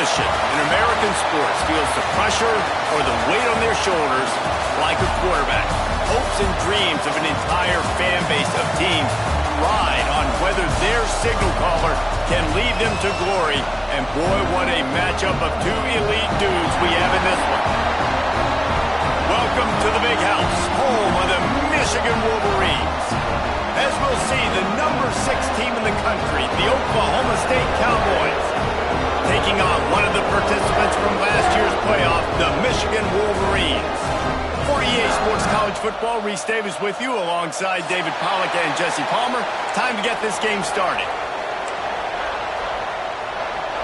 competition in American sports feels the pressure or the weight on their shoulders like a quarterback. Hopes and dreams of an entire fan base of teams ride on whether their signal caller can lead them to glory. And boy, what a matchup of two elite dudes we have in this one. Welcome to the Big House, home of the Michigan Wolverines. As we'll see, the number 6 team in the country, the Oklahoma State Cowboys, taking on one of the participants from last year's playoff, the Michigan Wolverines. 48 Sports College Football, Reese Davis with you alongside David Pollack and Jesse Palmer. Time to get this game started.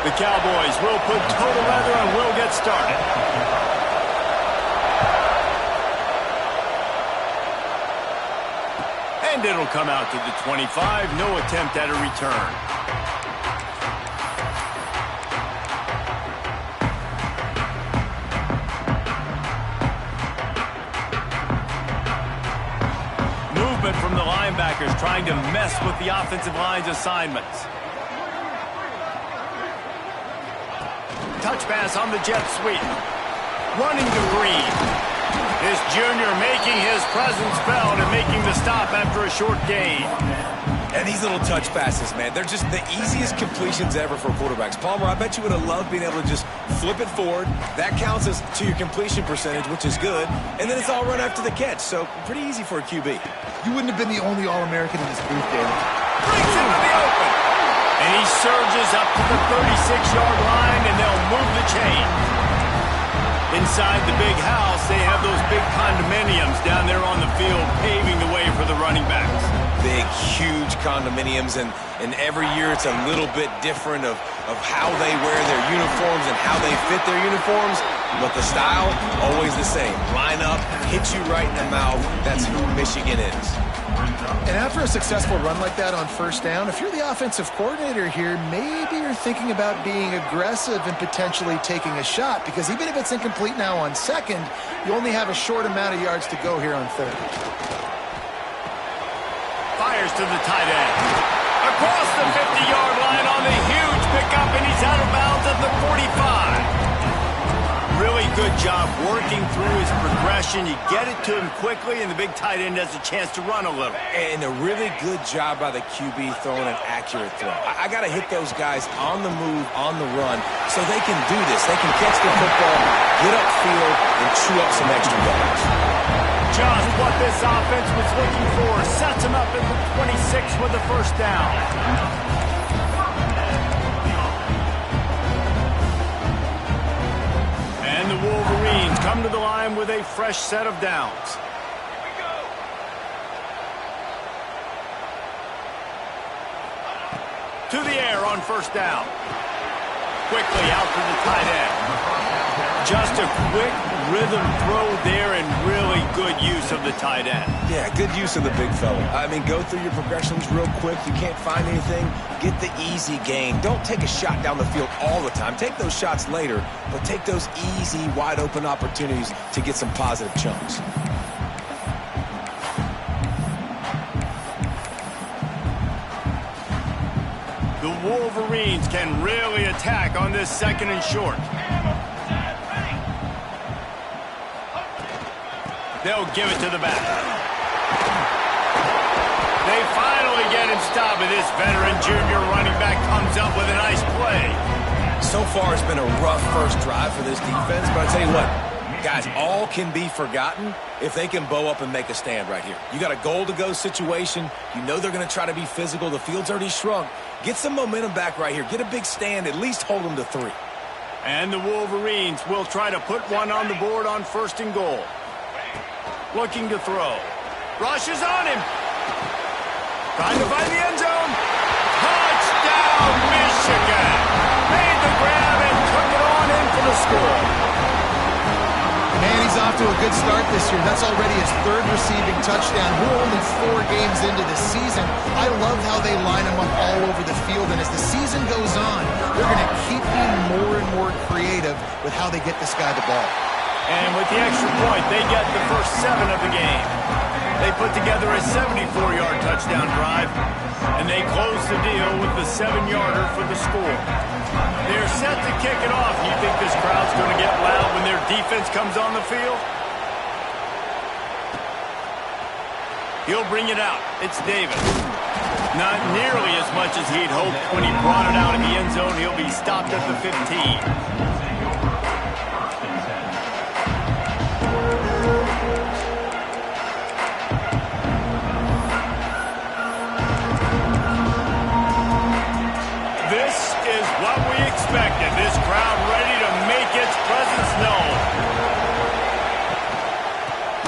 The Cowboys will put total leather and will get started. And it'll come out to the 25. No attempt at a return. Movement from the linebackers trying to mess with the offensive line's assignments. Touch pass on the jet sweep. Running to Green. This junior making his presence felt and making the stop after a short gain. And these little touch passes, man, they're just the easiest completions ever for quarterbacks. Palmer, I bet you would have loved being able to just flip it forward. That counts as to your completion percentage, which is good. And then it's all run after the catch, so pretty easy for a QB. You wouldn't have been the only All-American in this booth, David. Brings him to the open. And he surges up to the 36-yard line, and they'll move the chain. Inside the Big House, they have those big condominiums down there on the field paving the way for the running backs. Big, huge condominiums, and every year it's a little bit different of how they wear their uniforms and how they fit their uniforms, but the style, always the same. Line up, hit you right in the mouth. That's who Michigan is. And after a successful run like that on first down, if you're the offensive coordinator here, maybe you're thinking about being aggressive and potentially taking a shot, because even if it's incomplete now on second, you only have a short amount of yards to go here on third. Fires to the tight end. Across the 50-yard line on the huge pickup, and he's out of bounds at the 45. Really good job working through his progression. You get it to him quickly, and the big tight end has a chance to run a little. And a really good job by the QB throwing an accurate throw. I got to hit those guys on the move, on the run, so they can do this. They can catch the football, get upfield, and chew up some extra yards. Just what this offense was looking for. Sets him up at the 26 with the first down. And the Wolverines come to the line with a fresh set of downs. To the air on first down. Quickly out to the tight end. Just a quick rhythm throw there and really good use of the tight end. Yeah, good use of the big fella. I mean, go through your progressions real quick. You can't find anything, get the easy gain. Don't take a shot down the field all the time. Take those shots later, but take those easy, wide-open opportunities to get some positive chunks. The Wolverines can really attack on this second and short. They'll give it to the back. They finally get him stopped, and this veteran junior running back comes up with a nice play. So far, it's been a rough first drive for this defense, but I tell you what, guys, all can be forgotten if they can bow up and make a stand right here. You got a goal-to-go situation. You know they're going to try to be physical. The field's already shrunk. Get some momentum back right here. Get a big stand. At least hold them to 3. And the Wolverines will try to put one on the board on first and goal. Looking to throw. Rushes on him. Trying to find the end zone. Touchdown, Michigan. Made the grab and took it on in for the score. Man, he's off to a good start this year. That's already his 3rd receiving touchdown. We're only 4 games into the season. I love how they line him up all over the field, and as the season goes on, they're going to keep being more and more creative with how they get this guy the ball. And with the extra point, they get the first 7 of the game. They put together a 74-yard touchdown drive. And they close the deal with the 7-yarder for the score. They're set to kick it off. You think this crowd's going to get loud when their defense comes on the field? He'll bring it out. It's Davis. Not nearly as much as he'd hoped when he brought it out in the end zone. He'll be stopped at the 15. What we expected. This crowd ready to make its presence known.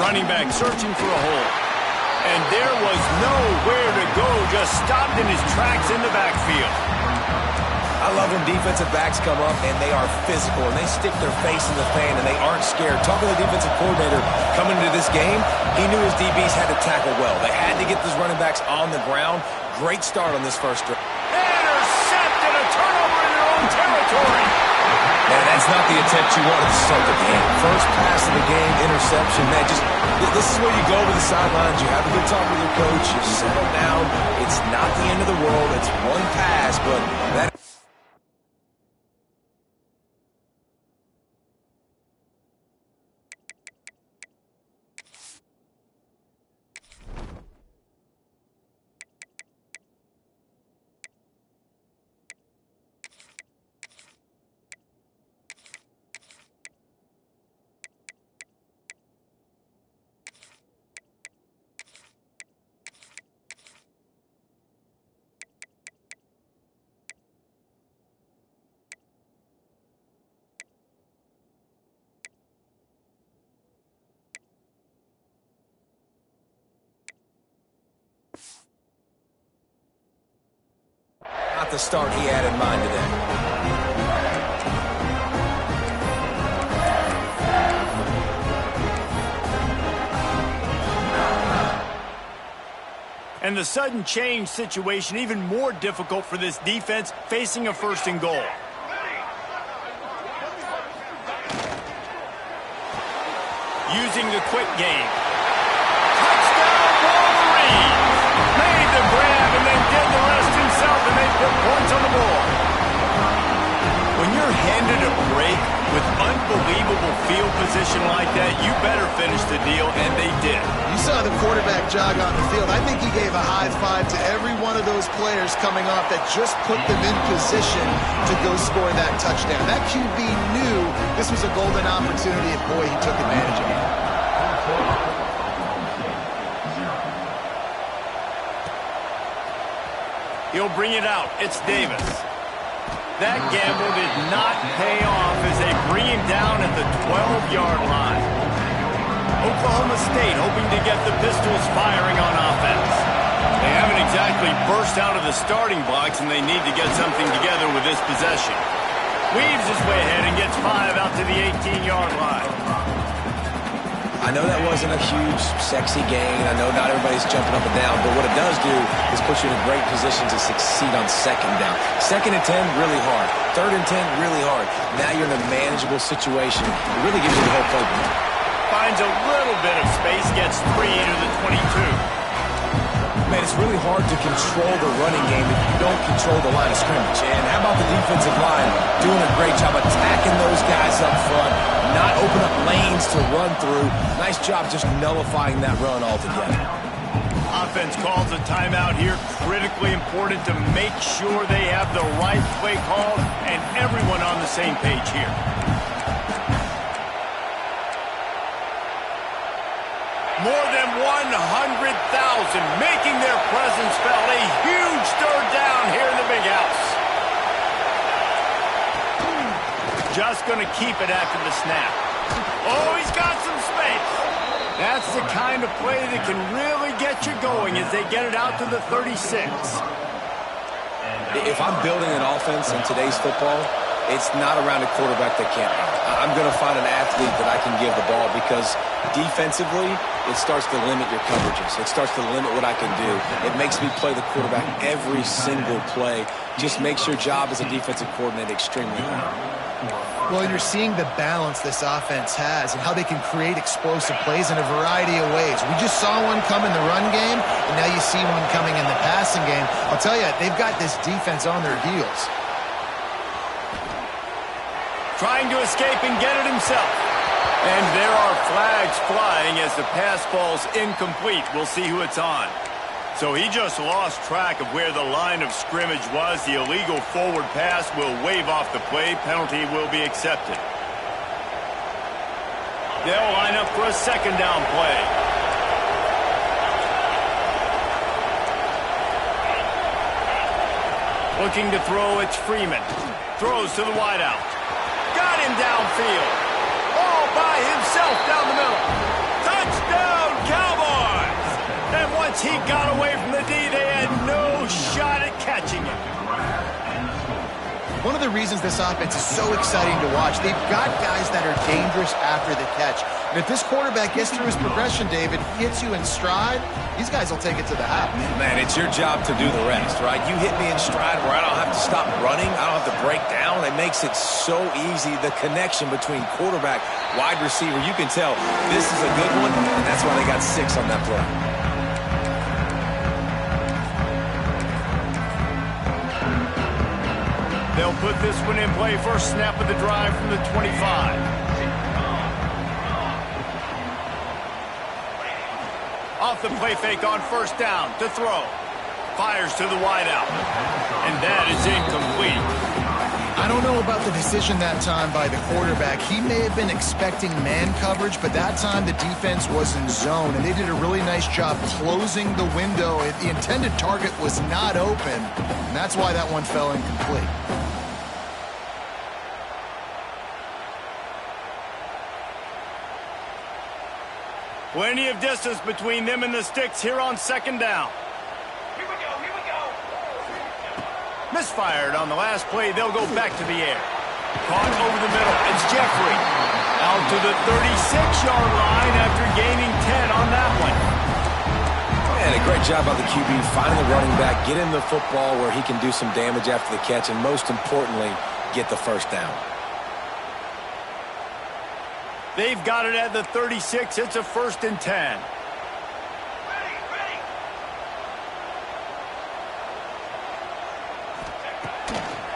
Running back searching for a hole. And there was nowhere to go, just stopped in his tracks in the backfield. I love when defensive backs come up and they are physical and they stick their face in the fan and they aren't scared. Talking to the defensive coordinator coming into this game, he knew his DBs had to tackle well. They had to get those running backs on the ground. Great start on this first drive. Intercepted, a turnover in their own territory. Man, that's not the attempt you wanted to start the game. First pass of the game, interception. Man, this is where you go to the sidelines. You have a good talk with your coach. You settle down. It's not the end of the world. It's one pass, but that... Not the start he had in mind today. And the sudden change situation even more difficult for this defense facing a 1st and goal. Using the quick game. Touchdown Wolverines! Made the grab and then did the rest himself, and they put points on the board. When you're handed a break with unbelievable field position like that, you better finish the deal, and they did. You saw the quarterback jog on the field. I think he gave a high five to every one of those players coming off that just put them in position to go score that touchdown. That QB knew this was a golden opportunity, and boy, he took advantage of it. He'll bring it out. It's Davis. That gamble did not pay off as they bring him down at the 12-yard line. Oklahoma State hoping to get the Pistols firing on offense. They haven't exactly burst out of the starting blocks, and they need to get something together with this possession. Weaves his way ahead and gets 5 out to the 18-yard line. I know that wasn't a huge, sexy gain. I know not everybody's jumping up and down, but what it does do is put you in a great position to succeed on 2nd down. 2nd and 10, really hard. 3rd and 10, really hard. Now you're in a manageable situation. It really gives you the whole playbook. Finds a little bit of space, gets 3 to the 22. Man, it's really hard to control the running game if you don't control the line of scrimmage. And how about the defensive line doing a great job attacking those guys up front, not open up lanes to run through. Nice job just nullifying that run altogether. Offense calls a timeout here. Critically important to make sure they have the right play called and everyone on the same page here. More than 100,000 making their presence felt. A huge 3rd down here in the big house. Just going to keep it after the snap. Oh, he's got some space. That's the kind of play that can really get you going as they get it out to the 36. If I'm building an offense in today's football, it's not around a quarterback that can't run. I'm going to find an athlete that I can give the ball because defensively, it starts to limit your coverages. It starts to limit what I can do. It makes me play the quarterback every single play. Just makes your job as a defensive coordinator extremely hard. Well, and you're seeing the balance this offense has and how they can create explosive plays in a variety of ways. We just saw one come in the run game, and now you see one coming in the passing game. I'll tell you, they've got this defense on their heels. Trying to escape and get it himself. And there are flags flying as the pass falls incomplete. We'll see who it's on. So he just lost track of where the line of scrimmage was. The illegal forward pass will wave off the play. Penalty will be accepted. They'll line up for a second down play. Looking to throw, it's Freeman. Throws to the wideout. Got him downfield. All by himself down the middle. Touchdown, Cowboys! And once he got away from the D, they had no shot at catching him. One of the reasons this offense is so exciting to watch, they've got guys that are dangerous after the catch. And if this quarterback gets through his progression, David, hits you in stride, these guys will take it to the house. Man, it's your job to do the rest, right? You hit me in stride where I don't have to stop running. I don't have to break down. It makes it so easy. The connection between quarterback, wide receiver, you can tell this is a good one, and that's why they got 6 on that play. They'll put this one in play. First snap of the drive from the 25. Off the play fake on first down to throw. Fires to the wideout. And that is incomplete. I don't know about the decision that time by the quarterback. He may have been expecting man coverage, but that time the defense was in zone, and they did a really nice job closing the window. The intended target was not open, and that's why that one fell incomplete. Plenty of distance between them and the sticks here on second down. Here we go. Misfired on the last play. They'll go back to the air. Caught over the middle. It's Jeffrey. Out to the 36-yard line after gaining 10 on that one. Man, a great job by the QB finding the running back, get him the football where he can do some damage after the catch, and most importantly, get the first down. They've got it at the 36. It's a 1st and 10. Ready.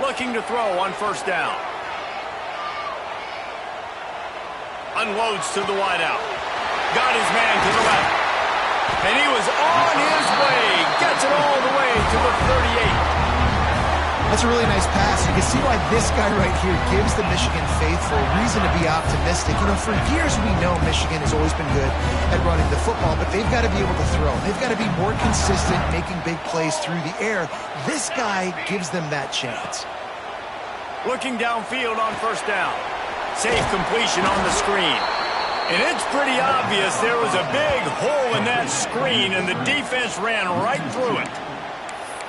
Looking to throw on first down. Unloads to the wideout. Got his man to the left. And he was on his way. Gets it all the way to the 38. That's a really nice pass. You can see why this guy right here gives the Michigan faithful reason to be optimistic. You know, for years we know Michigan has always been good at running the football, but they've got to be able to throw. They've got to be more consistent making big plays through the air. This guy gives them that chance. Looking downfield on first down. Safe completion on the screen. And it's pretty obvious there was a big hole in that screen, and the defense ran right through it.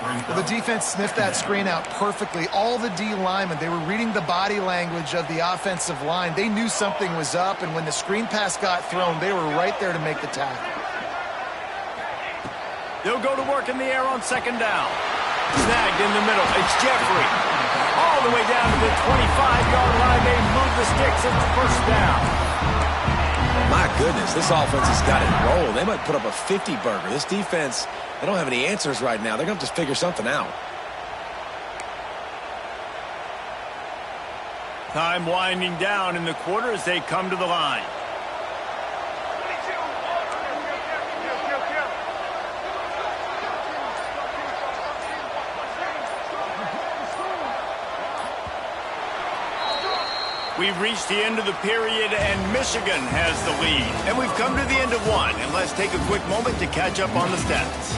Well, the defense sniffed that screen out perfectly. All the D linemen, they were reading the body language of the offensive line. They knew something was up, and when the screen pass got thrown, they were right there to make the tackle. They'll go to work in the air on second down. Snagged in the middle. It's Jeffrey. All the way down to the 25-yard line. They move the sticks. It's first down. My goodness, this offense has got it rolling. They might put up a 50-burger. This defense, they don't have any answers right now. They're going to have to figure something out. Time winding down in the quarter as they come to the line. We've reached the end of the period, and Michigan has the lead. And we've come to the end of one, and let's take a quick moment to catch up on the stats.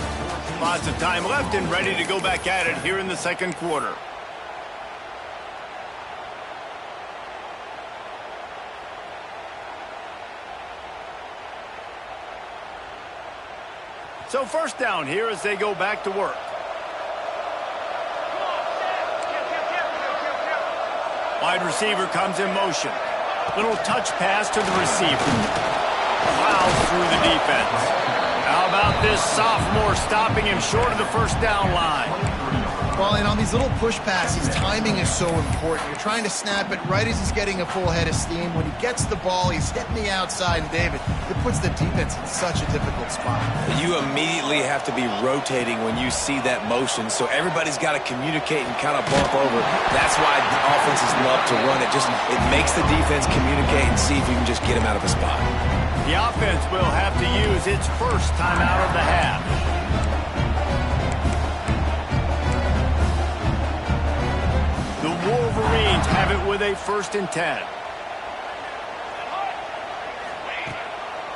Lots of time left and ready to go back at it here in the second quarter. So first down here as they go back to work. Wide receiver comes in motion. Little touch pass to the receiver. Plows through the defense. How about this sophomore stopping him short of the first down line? Well, and on these little push passes, timing is so important. You're trying to snap it right as he's getting a full head of steam. When he gets the ball, he's hitting the outside, and David, it puts the defense in such a difficult spot. You immediately have to be rotating when you see that motion, so everybody's got to communicate and kind of bump over. That's why the offenses love to run it. It makes the defense communicate and see if you can just get him out of a spot. The offense will have to use its first timeout of the half. The Wolverines have it with a 1st and 10.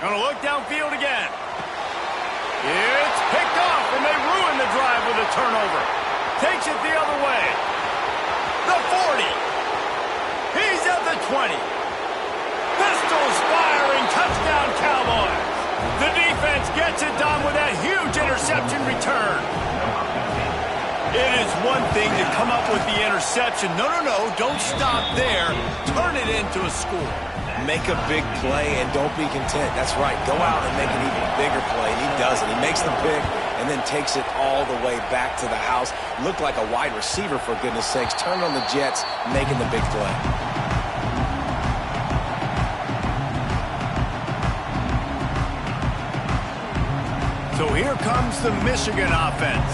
Gonna look downfield again. It's picked off, and they ruin the drive with a turnover. Takes it the other way. The 40. He's at the 20. Pistols firing, touchdown Cowboys. The defense gets it done with that huge interception return. It is one thing to come up with the interception. No, don't stop there. Turn it into a score. Make a big play and don't be content. That's right. Go out and make an even bigger play, and he does it. He makes the pick and then takes it all the way back to the house. Looked like a wide receiver, for goodness sakes. Turn on the Jets, making the big play. So here comes the Michigan offense.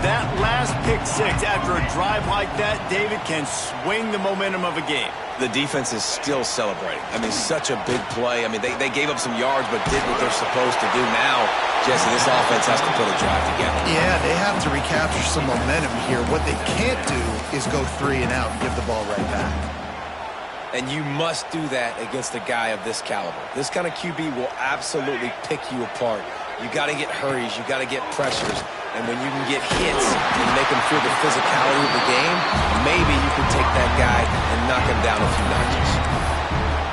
That last pick six after a drive like that, David, can swing the momentum of a game. The defense is still celebrating. I mean, such a big play. I mean, they gave up some yards but did what they're supposed to do. Now, Jesse, this offense has to put a drive together. Yeah, they have to recapture some momentum here. What they can't do is go 3 and out and give the ball right back. And you must do that against a guy of this caliber. This kind of QB will absolutely pick you apart. You got to get hurries. You got to get pressures. And when you can get hits and make him feel the physicality of the game, maybe you can take that guy and knock him down a few notches.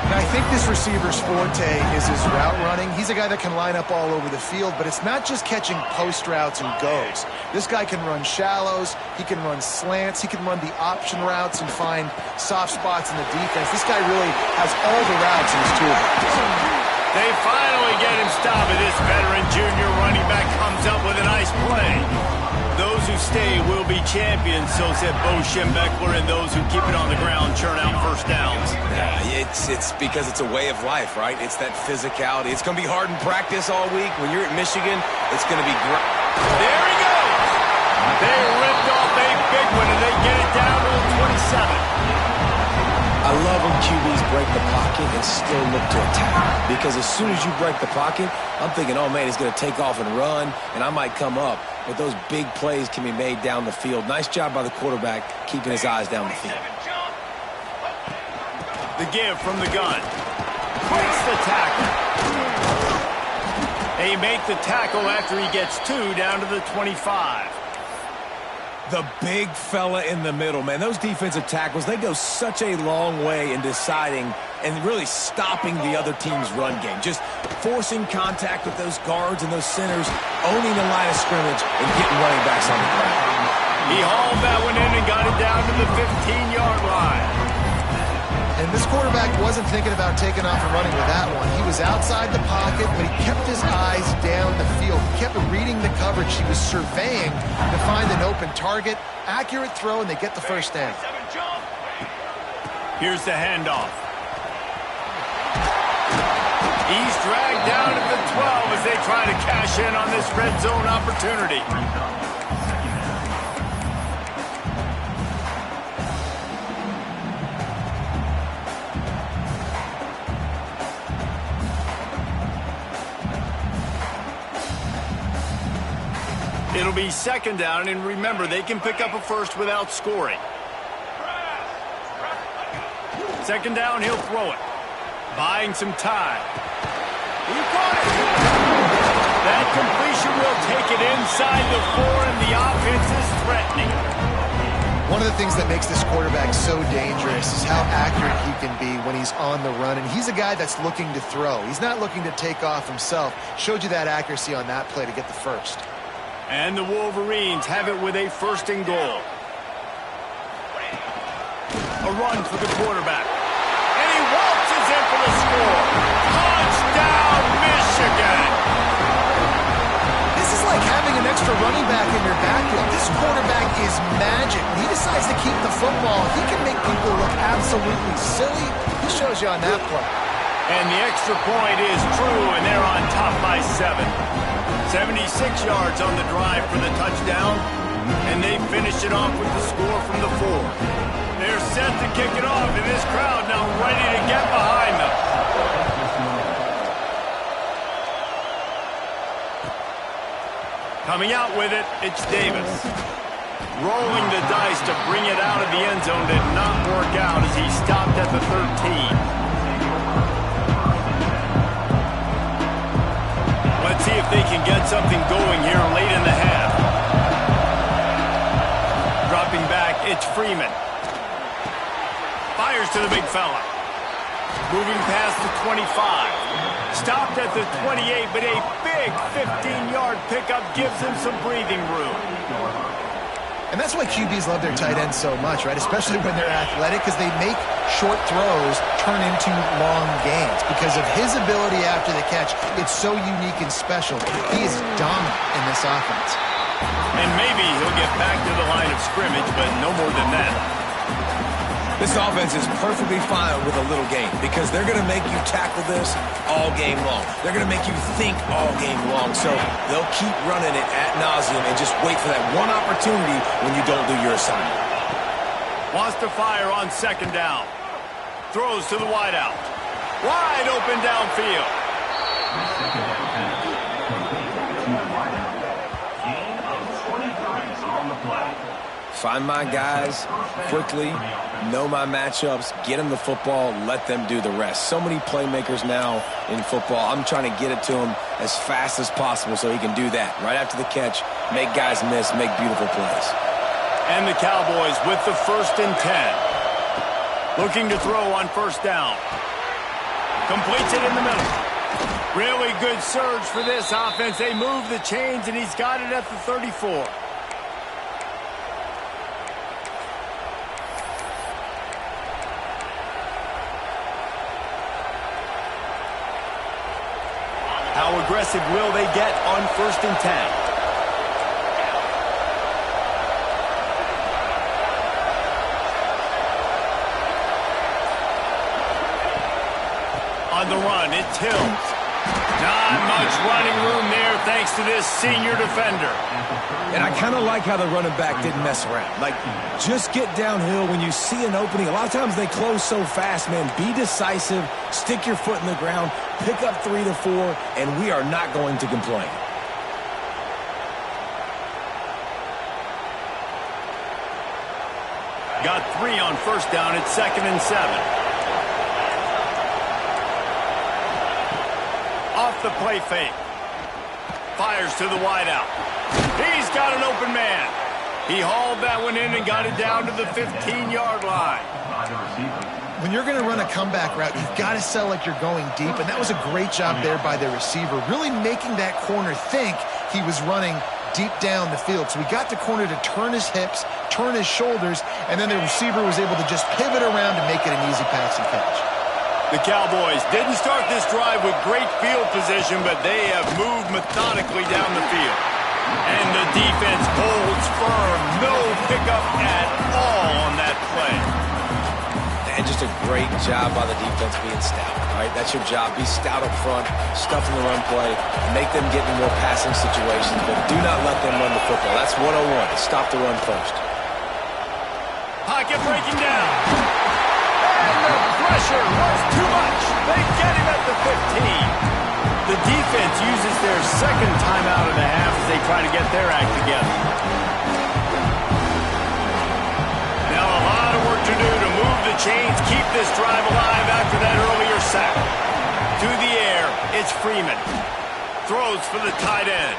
And I think this receiver's forte is his route running. He's a guy that can line up all over the field, but it's not just catching post routes and goes. This guy can run shallows, he can run slants, he can run the option routes and find soft spots in the defense. This guy really has all the routes in his toolbox. They finally get him stopped, and this veteran junior running back comes up with a nice play. Those who stay will be champions, so said Bo Schembechler, and those who keep it on the ground churn out first downs. Yeah, it's because it's a way of life, right? It's that physicality. It's going to be hard in practice all week. When you're at Michigan, it's going to be great. There he goes! They ripped off a big one, and they get it down to the 27. I love when QBs break the pocket and still look to attack. Because as soon as you break the pocket, I'm thinking, oh, man, he's going to take off and run, and I might come up. But those big plays can be made down the field. Nice job by the quarterback keeping his eyes down the field. The give from the gun. Breaks the tackle. They make the tackle after he gets 2 down to the 25. The big fella in the middle, man. Those defensive tackles, they go such a long way in deciding and really stopping the other team's run game. Just forcing contact with those guards and those centers, owning the line of scrimmage, and getting running backs on the ground. He hauled that one in and got it down to the 15-yard line. And this quarterback wasn't thinking about taking off and running with that one. He was outside the pocket, but he kept his eyes down the field. He kept reading the coverage. He was surveying to find an open target. Accurate throw, and they get the first down. Here's the handoff. He's dragged down to the 12 as they try to cash in on this red zone opportunity. It'll be second down, and remember, they can pick up a first without scoring. Second down, he'll throw it. Buying some time. He caught it. That completion will take it inside the 4, and the offense is threatening. One of the things that makes this quarterback so dangerous is how accurate he can be when he's on the run. And he's a guy that's looking to throw. He's not looking to take off himself. Showed you that accuracy on that play to get the first. And the Wolverines have it with a 1st and goal. A run for the quarterback. And he waltzes in for the score. Touchdown, Michigan! This is like having an extra running back in your backfield. This quarterback is is magic. When he decides to keep the football, he can make people look absolutely silly. He shows you on that play. And the extra point is true, and they're on top by 7. 76 yards on the drive for the touchdown, and they finish it off with the score from the 4. They're set to kick it off, and this crowd now ready to get behind them. Coming out with it, it's Davis. Rolling the dice to bring it out of the end zone did not work out as he stopped at the 13. Let's see if they can get something going here late in the half. Dropping back, it's Freeman. Fires to the big fella. Moving past the 25. Stopped at the 28, but a big 15-yard pickup gives him some breathing room. And that's why QBs love their tight ends so much, right? Especially when they're athletic, because they make short throws turn into long gains. Because of his ability after the catch, it's so unique and special. He is dominant in this offense. And maybe he'll get back to the line of scrimmage, but no more than that. This offense is perfectly fine with a little game because they're going to make you tackle this all game long. They're going to make you think all game long. So they'll keep running it ad nauseum and just wait for that one opportunity when you don't do your assignment. Wants to fire on second down. Throws to the wideout. Wide open downfield. Find my guys quickly, know my matchups, get them the football, let them do the rest. So many playmakers now in football. I'm trying to get it to him as fast as possible so he can do that. Right after the catch, make guys miss, make beautiful plays. And the Cowboys with the 1st and 10. Looking to throw on first down. Completes it in the middle. Really good surge for this offense. They move the chains, and he's got it at the 34. How aggressive will they get on 1st and 10? On the run, it's Hills. Not much running room there thanks to this senior defender. And I kind of like how the running back didn't mess around. Like, just get downhill when you see an opening. A lot of times they close so fast, man. Be decisive, stick your foot in the ground, pick up 3 to 4, and we are not going to complain. Got 3 on first down. It's 2nd and 7. Off the play fake. Fires to the wideout. He's got an open man. He hauled that one in and got it down to the 15-yard line. When you're going to run a comeback route, you've got to sell like you're going deep, and that was a great job there by the receiver, really making that corner think he was running deep down the field. So he got the corner to turn his hips, turn his shoulders, and then the receiver was able to just pivot around and make it an easy pass and catch. The Cowboys didn't start this drive with great field position, but they have moved methodically down the field. And the defense holds firm. No pickup at all on that play. And just a great job by the defense being stout. All right, that's your job. Be stout up front, stuff in the run play, make them get in more passing situations, but do not let them run the football. That's 101. Stop the run first. Pocket breaking down. And the pressure was too much. They get him at the 15. The defense uses their second timeout of the half as they try to get their act together. Now a lot of work to do to move the chains, keep this drive alive after that earlier sack. To the air, it's Freeman. Throws for the tight end.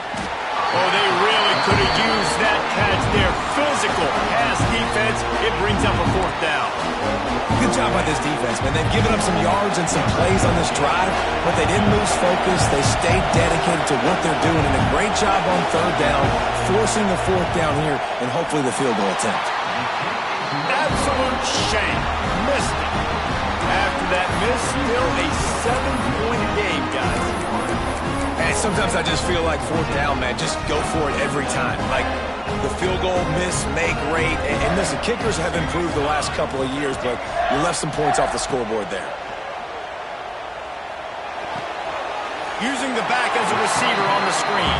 Oh, they really could have used that catch there. Physical pass defense. It brings up a 4th down. Good job by this defense, man. They've given up some yards and some plays on this drive, but they didn't lose focus. They stayed dedicated to what they're doing, and a great job on 3rd down, forcing the 4th down here, and hopefully the field goal attempt. Absolute shame. Missed it. After that miss, still a 7-point game, guys. And sometimes I just feel like 4th down, man, just go for it every time. Like, The field goal miss-make rate. And listen, kickers have improved the last couple of years, but you left some points off the scoreboard there. Using the back as a receiver on the screen.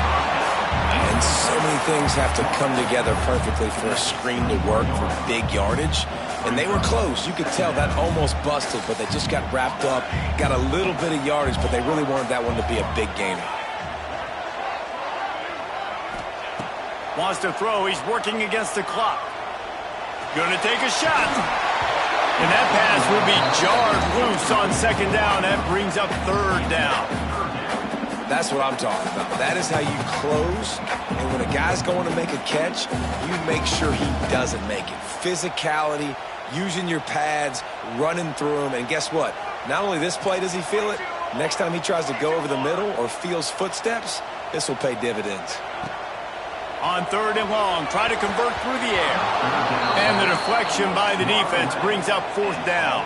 And so many things have to come together perfectly for a screen to work for big yardage. And they were close. You could tell that almost busted, but they just got wrapped up, got a little bit of yardage, but they really wanted that one to be a big gainer. Wants to throw. He's working against the clock. Going to take a shot. And that pass will be jarred loose on second down. That brings up third down. That's what I'm talking about. That is how you close. And when a guy's going to make a catch, you make sure he doesn't make it. Physicality, using your pads, running through them. And guess what? Not only this play does he feel it, next time he tries to go over the middle or feels footsteps, this will pay dividends. On third and long, try to convert through the air. And the deflection by the defense brings up fourth down.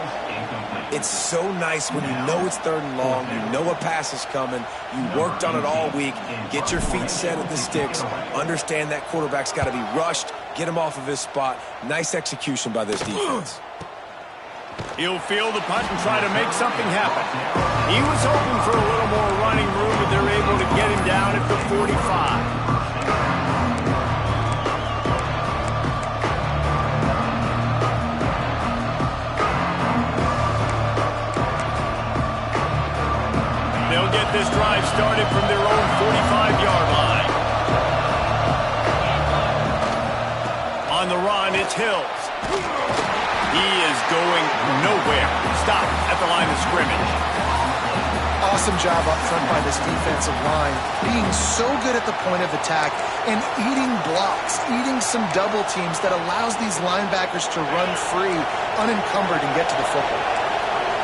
It's so nice when you know it's third and long, you know a pass is coming, you worked on it all week, get your feet set at the sticks, understand that quarterback's got to be rushed, get him off of his spot. Nice execution by this defense. He'll field the punt and try to make something happen. He was hoping for a little more running room, but they're able to get him down at the 45. They'll get this drive started from their own 45-yard line. On the run, it's Hills. He is going nowhere. Stop at the line of scrimmage. Awesome job up front by this defensive line, being so good at the point of attack and eating blocks, eating some double teams that allows these linebackers to run free, unencumbered, and get to the football.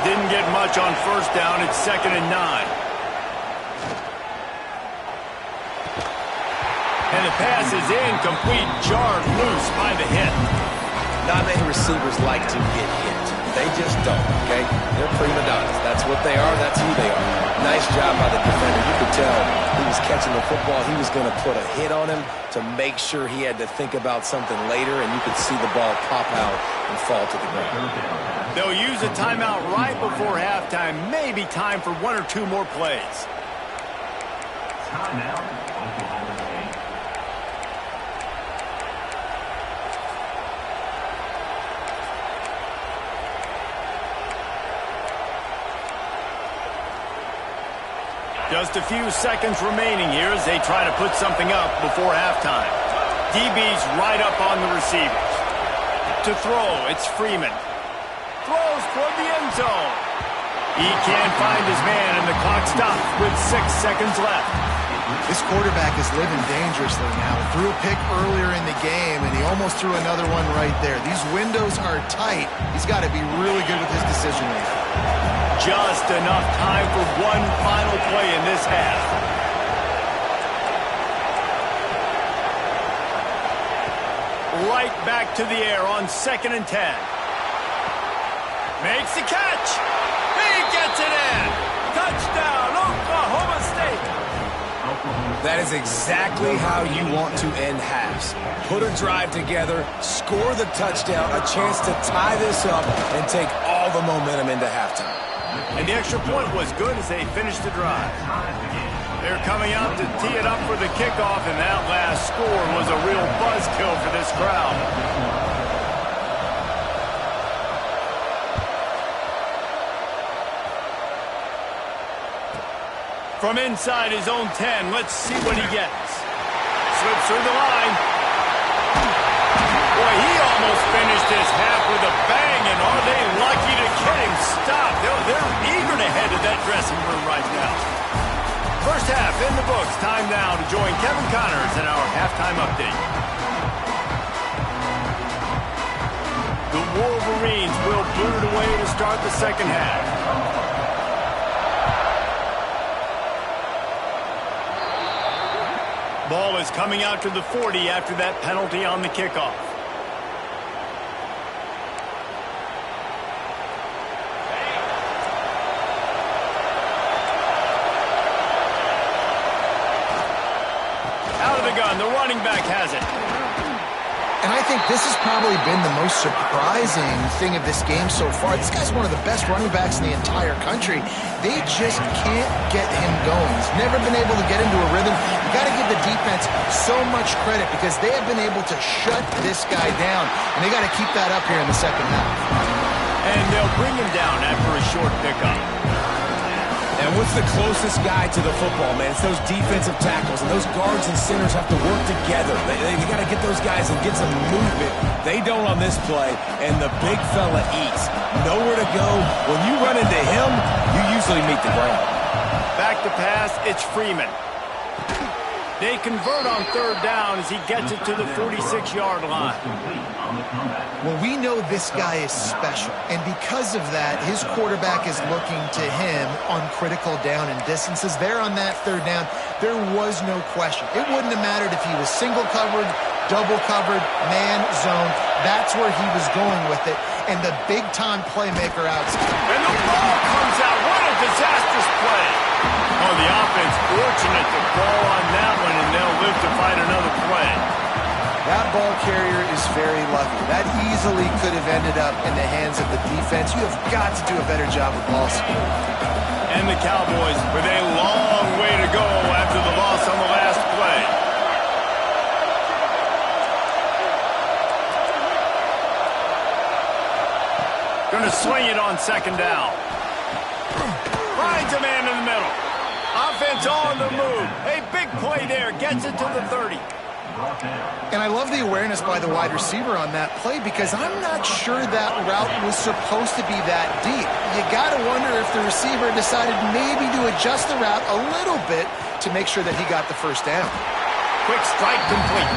Didn't get much on first down. It's 2nd and 9. And the pass is incomplete, jarred loose by the hit. Not many receivers like to get hit. They just don't, okay? They're prima donnas. That's what they are. That's who they are. Nice job by the defender. You could tell he was catching the football. He was going to put a hit on him to make sure he had to think about something later, and you could see the ball pop out and fall to the ground. They'll use a timeout right before halftime. Maybe time for one or two more plays. Timeout. Just a few seconds remaining here as they try to put something up before halftime. DB's right up on the receivers. To throw, it's Freeman. Throws toward the end zone. He can't find his man, and the clock stops with 6 seconds left. This quarterback is living dangerously now. Threw a pick earlier in the game, and he almost threw another one right there. These windows are tight. He's got to be really good with his decision making. Just enough time for one final play in this half. Right back to the air on 2nd and 10. Makes the catch. He gets it in. Touchdown, Oklahoma State. That is exactly how you want to end halves. Put a drive together, score the touchdown, a chance to tie this up, and take all the momentum into halftime. And the extra point was good as they finished the drive. They're coming out to tee it up for the kickoff, and that last score was a real buzzkill for this crowd. From inside his own 10, let's see what he gets. Slips through the line. Boy, he almost finished this half with a bang, and are they lucky to get him stopped? They're eager to head to that dressing room right now. First half in the books. Time now to join Kevin Connors in our halftime update. The Wolverines will boot it away to start the second half. Ball is coming out to the 40 after that penalty on the kickoff. Out of the gun, the running back has it. think this has probably been the most surprising thing of this game so far. This guy's one of the best running backs in the entire country. They just can't get him going. He's never been able to get into a rhythm. You got to give the defense so much credit because they have been able to shut this guy down, and they got to keep that up here in the second half. And they'll bring him down after a short pickup. And what's the closest guy to the football, man? It's those defensive tackles, and those guards and centers have to work together. They got to get those guys and get some movement. They don't on this play, and the big fella eats. Nowhere to go. When you run into him, you usually meet the ground. Back to pass, it's Freeman. They convert on third down as he gets it to the 46-yard line. Well, we know this guy is special, and because of that, his quarterback is looking to him on critical down and distances. There on that third down, there was no question. It wouldn't have mattered if he was single covered, double covered, man, zone. That's where he was going with it, and the big-time playmaker outside. And the ball comes out. What a disastrous play. Oh, the offense fortunate to fall on that one, and they'll live to fight another play. That ball carrier is very lucky. That easily could have ended up in the hands of the defense. You have got to do a better job with ball security. And the Cowboys with a long way to go after the loss on the last play. Going to swing it on second down. Finds a man in the middle. Offense on the move. A big play there. Gets it to the 30. And I love the awareness by the wide receiver on that play because I'm not sure that route was supposed to be that deep. You got to wonder if the receiver decided maybe to adjust the route a little bit to make sure that he got the first down. Quick strike complete.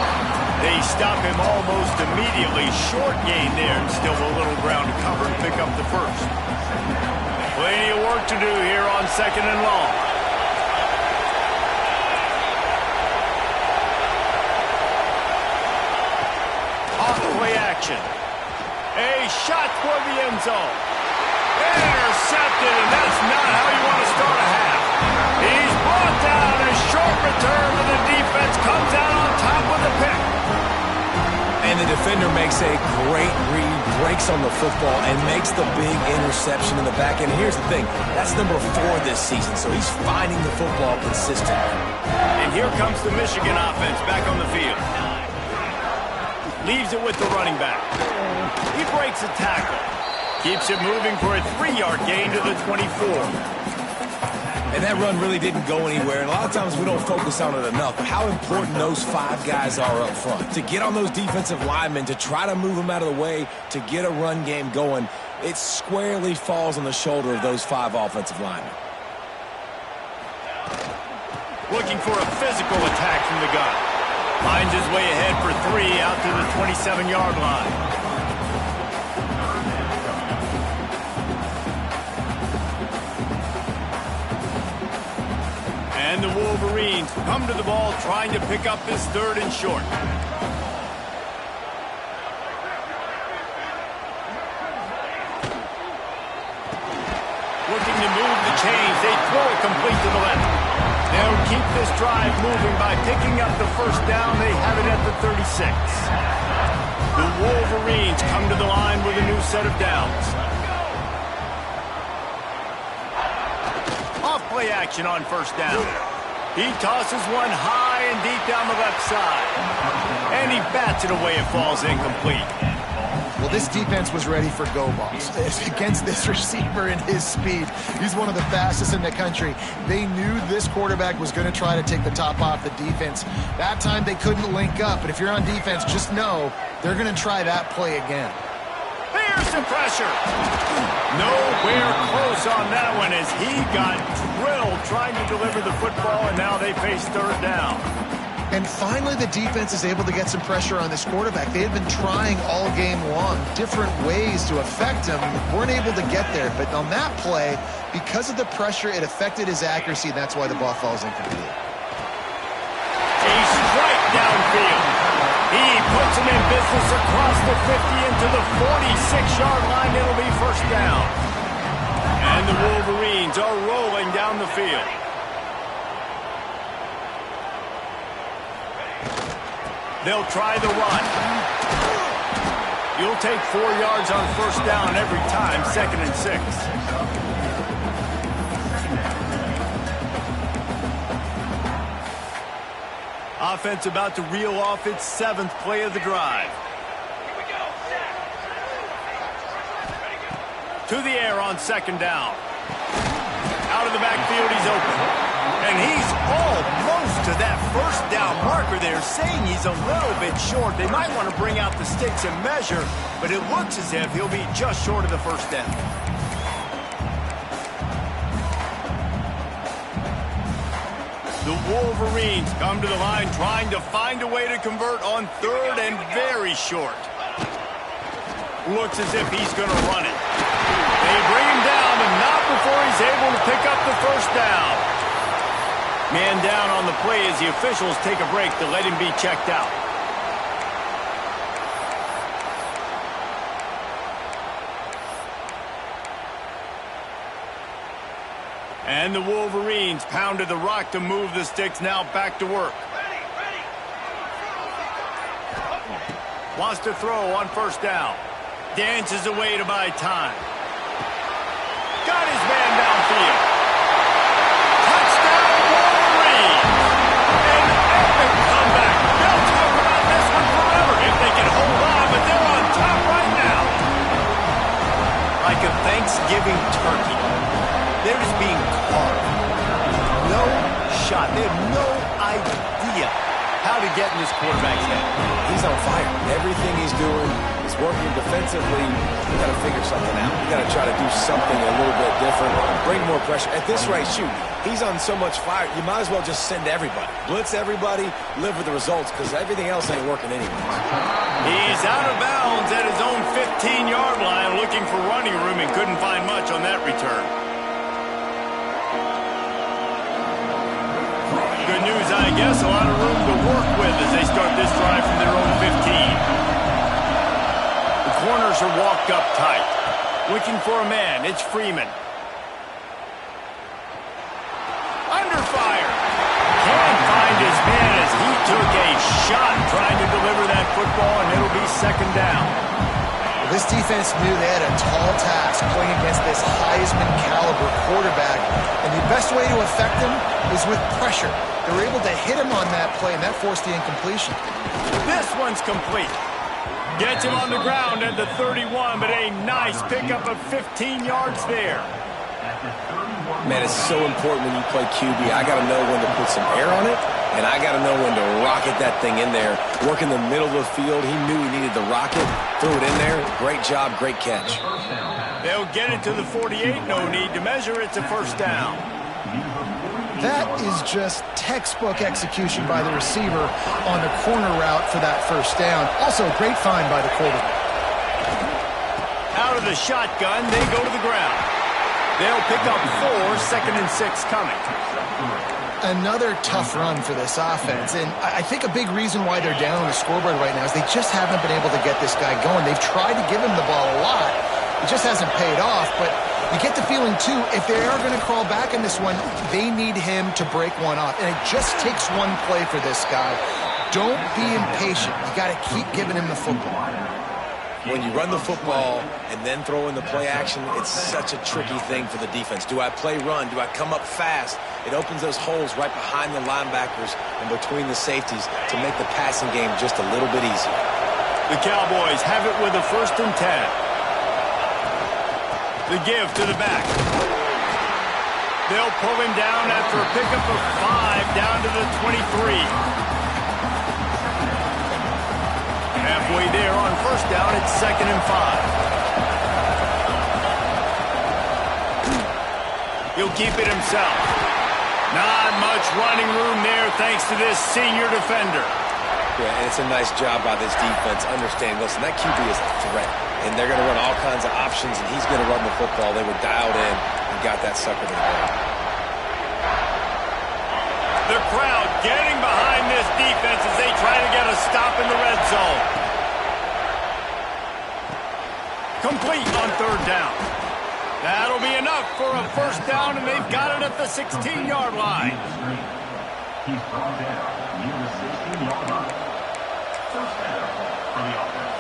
They stop him almost immediately. Short gain there and still a little ground to cover and pick up the first. Plenty of work to do here on second and long. Off-play action. A shot toward the end zone. Intercepted, and that's not how you want to start a half. He's brought down. A short return to the defense comes out on top with the pick. And the defender makes a great read, breaks on the football, and makes the big interception in the back end. Here's the thing, that's number 4 this season, so he's finding the football consistently. And here comes the Michigan offense back on the field. Leaves it with the running back. He breaks a tackle. Keeps it moving for a 3-yard gain to the 24. And that run really didn't go anywhere, and a lot of times we don't focus on it enough, but how important those 5 guys are up front. To get on those defensive linemen, to try to move them out of the way, to get a run game going, it squarely falls on the shoulder of those 5 offensive linemen. Looking for a physical attack from the gun. Finds his way ahead for 3 out to the 27-yard line. And the Wolverines come to the ball trying to pick up this 3rd and short. Looking to move the chains. They throw it complete to the left. They'll keep this drive moving by picking up the first down. They have it at the 36. The Wolverines come to the line with a new set of downs. Off-play action on first down. He tosses one high and deep down the left side. And he bats it away. It falls incomplete. Well, this defense was ready for go balls against this receiver and his speed. He's one of the fastest in the country. They knew this quarterback was going to try to take the top off the defense. That time they couldn't link up, but if you're on defense, just know they're going to try that play again. There's some pressure. Nowhere close on that one as he got drilled trying to deliver the football, and now they face 3rd down. And finally, the defense is able to get some pressure on this quarterback. They had been trying all game long, different ways to affect him, weren't able to get there. But on that play, because of the pressure, it affected his accuracy, and that's why the ball falls incomplete. A strike downfield. He puts him in business across the 50 into the 46-yard line. It'll be first down. And the Wolverines are rolling down the field. They'll try the run. You'll take 4 yards on first down every time, 2nd and 6. Offense about to reel off its 7th play of the drive. To the air on 2nd down. Out of the backfield, he's open. And he's almost to that first down marker there, saying he's a little bit short. They might want to bring out the sticks and measure, but it looks as if he'll be just short of the first down. The Wolverines come to the line trying to find a way to convert on 3rd and very short. Looks as if he's going to run it. They bring him down, and not before he's able to pick up the first down. Man down on the play as the officials take a break to let him be checked out. And the Wolverines pounded the rock to move the sticks, now back to work. Wants to throw on first down. Dances away to buy time. Got his man downfield. Touchdown, Wolverines! An epic comeback. They'll talk about this one forever if they can hold on, but they're on top right now. Like a Thanksgiving turkey. They're just being carved. No shot. They have no idea how to get in this quarterback's head. He's on fire. Everything he's doing is working defensively. We got to figure something out. We got to try to do something a little bit different. Bring more pressure. At this rate, shoot, he's on so much fire, you might as well just send everybody. Blitz everybody, live with the results, because everything else ain't working anyways. He's out of bounds at his own 15-yard line, looking for running room and couldn't find much on that return. Good news, I guess. A lot of room to work with as they start this drive from their own 15. The corners are walked up tight. Looking for a man. It's Freeman. Under fire. Can't find his man as he took a shot trying to deliver that football, and it'll be 2nd down. Well, this defense knew they had a tall task playing against this Heisman-caliber quarterback, and the best way to affect him is with pressure. They were able to hit him on that play, and that forced the incompletion. This one's complete. Gets him on the ground at the 31, but a nice pickup of 15 yards there. Man, it's so important when you play QB. I got to know when to put some air on it, and I got to know when to rocket that thing in there. Work in the middle of the field. He knew he needed the rocket. Threw it in there. Great job, great catch. They'll get it to the 48. No need to measure. It's a first down. That is just textbook execution by the receiver on the corner route for that first down. Also, great find by the quarterback. Out of the shotgun, they go to the ground. They'll pick up 4, 2nd and 6 coming. Another tough run for this offense, and I think a big reason why they're down on the scoreboard right now is they just haven't been able to get this guy going. They've tried to give him the ball a lot. It just hasn't paid off, but you get the feeling, too, if they are going to crawl back in this one, they need him to break one off. And it just takes one play for this guy. Don't be impatient. You got to keep giving him the football. When you run the football and then throw in the play action, it's such a tricky thing for the defense. Do I play run? Do I come up fast? It opens those holes right behind the linebackers and between the safeties to make the passing game just a little bit easier. The Cowboys have it with a 1st and 10. The give to the back. They'll pull him down after a pickup of 5 down to the 23. Halfway there on first down, it's 2nd and 5. He'll keep it himself. Not much running room there thanks to this senior defender. Yeah, and it's a nice job by this defense. Understand, listen, that QB is a threat. And they're going to run all kinds of options, and he's going to run the football. They were dialed in and got that sucker to the ball. The crowd getting behind this defense as they try to get a stop in the red zone. Complete on 3rd down. That'll be enough for a first down, and they've got it at the 16-yard line. He's brought down near the 16-yard line. First down for the offense.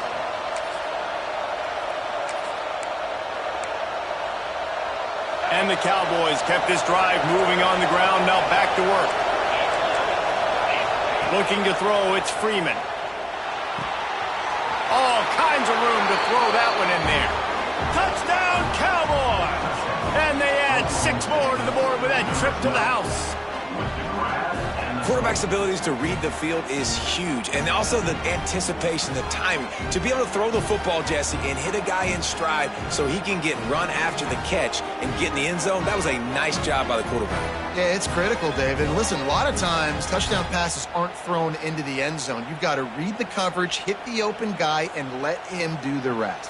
And the Cowboys kept this drive moving on the ground. Now back to work. Looking to throw, it's Freeman. All kinds of room to throw that one in there. Touchdown, Cowboys! And they add 6 more to the board with that trip to the house. Quarterback's abilities to read the field is huge, and also the anticipation, the timing. To be able to throw the football, Jesse, and hit a guy in stride so he can get run after the catch and get in the end zone, that was a nice job by the quarterback. Yeah, it's critical, David. Listen, a lot of times touchdown passes aren't thrown into the end zone. You've got to read the coverage, hit the open guy, and let him do the rest.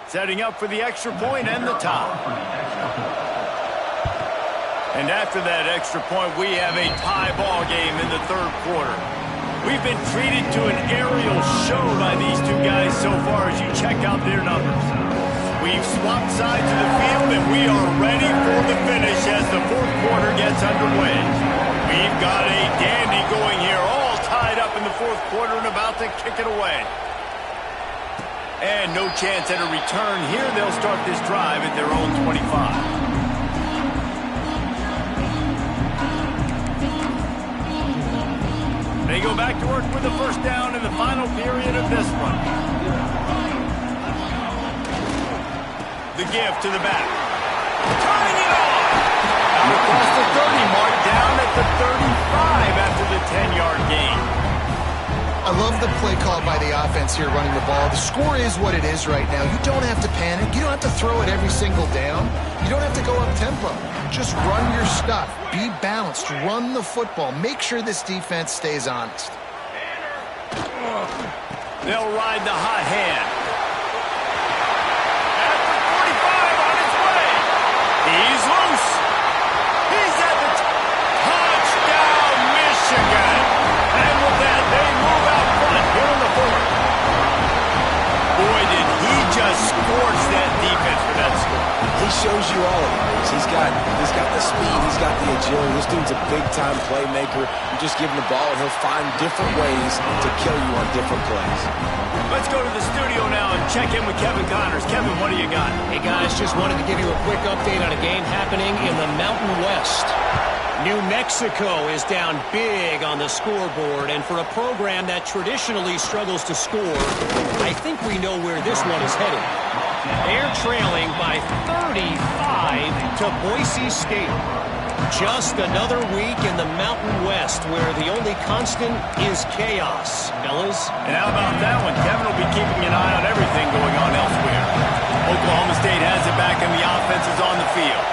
Setting up for the extra point and the tie. And after that extra point, we have a tie ball game in the third quarter. We've been treated to an aerial show by these two guys so far as you check out their numbers. We've swapped sides of the field, and we are ready for the finish as the fourth quarter gets underway. We've got a dandy going here, all tied up in the fourth quarter and about to kick it away. And no chance at a return here. They'll start this drive at their own 25. They go back to work with the first down in the final period of this one. The give to the back. Turning it on! Out across the 30, marked down at the 35 after the 10-yard gain. I love the play call by the offense here running the ball. The score is what it is right now. You don't have to panic. You don't have to throw it every single down. You don't have to go up tempo. Just run your stuff. Be balanced. Run the football. Make sure this defense stays honest. They'll ride the hot hand. At the 45 on his way. He's loose. He's at the touchdown, Michigan. And with that, they move out front here in the fourth. Boy, did he just scorch that defense for that score. He shows you all of it. He's got the speed, he's got the agility. This dude's a big-time playmaker. You just give him the ball, and he'll find different ways to kill you on different plays. Let's go to the studio now and check in with Kevin Connors. Kevin, what do you got? Hey, guys, just wanted to give you a quick update on a game happening in the Mountain West. New Mexico is down big on the scoreboard, and for a program that traditionally struggles to score, I think we know where this one is headed. They're trailing by 35 to Boise State. Just another week in the Mountain West where the only constant is chaos, fellas. And how about that one? Kevin will be keeping an eye on everything going on elsewhere. Oklahoma State has it back and the offense is on the field.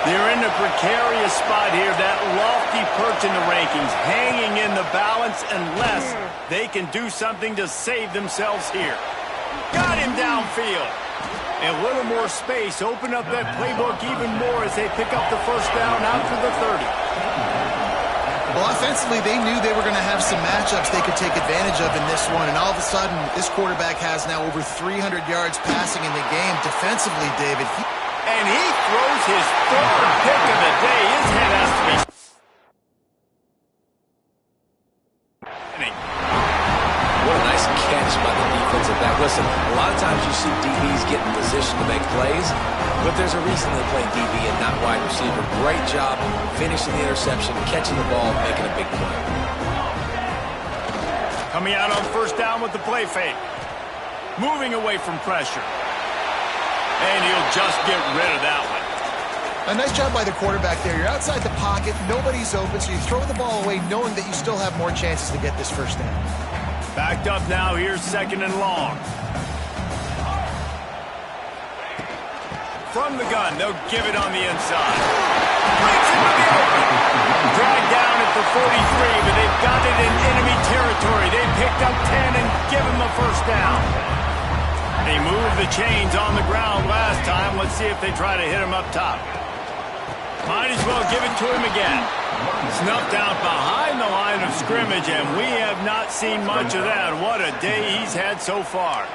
They're in a precarious spot here, that lofty perch in the rankings, hanging in the balance unless they can do something to save themselves here. Got him downfield. And a little more space, open up that playbook even more as they pick up the first down out to the 30. Well, offensively, they knew they were going to have some matchups they could take advantage of in this one, and all of a sudden, this quarterback has now over 300 yards passing in the game. Defensively, David, and he throws his third pick of the day. His head has to be... What a nice catch by the defensive back. Listen, a lot of times you see DBs get in position to make plays, but there's a reason they play DB and not wide receiver. Great job finishing the interception, catching the ball, making a big play. Coming out on first down with the play fake. Moving away from pressure. And he'll just get rid of that one. A nice job by the quarterback there. You're outside the pocket, nobody's open, so you throw the ball away knowing that you still have more chances to get this first down. Backed up now, here's second and long. From the gun, they'll give it on the inside. Breaks into the open. Dragged down at the 43, but they've got it in enemy territory. They picked up 10 and give him a first down. They moved the chains on the ground last time. Let's see if they try to hit him up top. Might as well give it to him again. Snuffed out behind the line of scrimmage, and we have not seen much of that. What a day he's had so far.